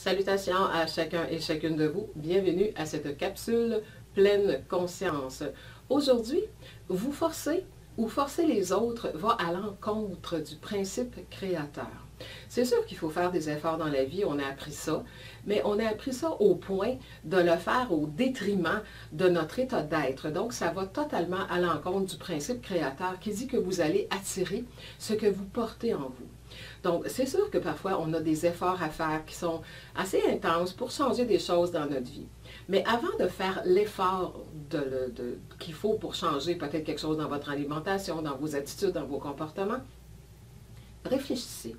Salutations à chacun et chacune de vous. Bienvenue à cette capsule pleine conscience. Aujourd'hui, vous forcer ou forcer les autres va à l'encontre du principe créateur. C'est sûr qu'il faut faire des efforts dans la vie, on a appris ça, mais on a appris ça au point de le faire au détriment de notre état d'être. Donc, ça va totalement à l'encontre du principe créateur qui dit que vous allez attirer ce que vous portez en vous. Donc, c'est sûr que parfois, on a des efforts à faire qui sont assez intenses pour changer des choses dans notre vie. Mais avant de faire l'effort qu'il faut pour changer peut-être quelque chose dans votre alimentation, dans vos attitudes, dans vos comportements, réfléchissez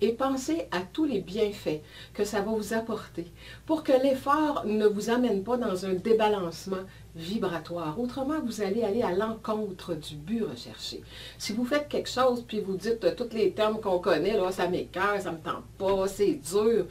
et pensez à tous les bienfaits que ça va vous apporter pour que l'effort ne vous amène pas dans un débalancement vibratoire. Autrement, vous allez aller à l'encontre du but recherché. Si vous faites quelque chose puis vous dites tous les termes qu'on connaît, là, ça m'écoeure, ça me tente pas, c'est dur,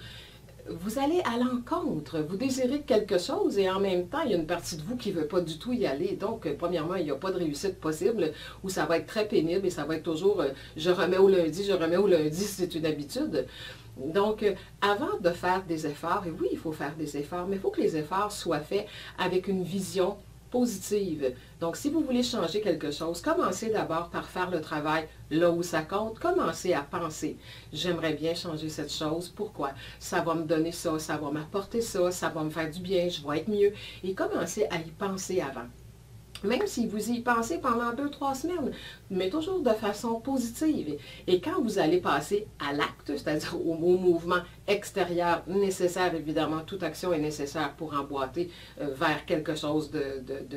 vous allez à l'encontre. Vous désirez quelque chose et en même temps, il y a une partie de vous qui ne veut pas du tout y aller. Donc, premièrement, il n'y a pas de réussite possible ou ça va être très pénible et ça va être toujours je remets au lundi, c'est une habitude. Donc, avant de faire des efforts, et oui, il faut faire des efforts, mais il faut que les efforts soient faits avec une vision positive. Donc, si vous voulez changer quelque chose, commencez d'abord par faire le travail là où ça compte. Commencez à penser. J'aimerais bien changer cette chose. Pourquoi? Ça va me donner ça, ça va m'apporter ça, ça va me faire du bien, je vais être mieux. Et commencez à y penser avant. Même si vous y pensez pendant 2-3 semaines, mais toujours de façon positive. Et quand vous allez passer à l'acte, c'est-à-dire au mouvement extérieur nécessaire, évidemment, toute action est nécessaire pour emboîter vers quelque chose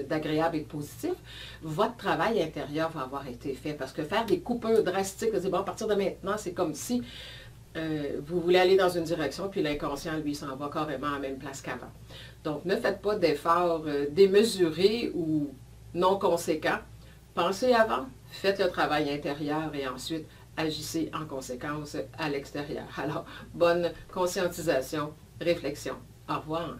d'agréable et de positif, votre travail intérieur va avoir été fait. Parce que faire des coupures drastiques, bon, à partir de maintenant, c'est comme si vous voulez aller dans une direction, puis l'inconscient, lui, s'en va carrément à la même place qu'avant. Donc, ne faites pas d'efforts démesurés ou non conséquent. Pensez avant, faites le travail intérieur et ensuite agissez en conséquence à l'extérieur. Alors, bonne conscientisation, réflexion. Au revoir.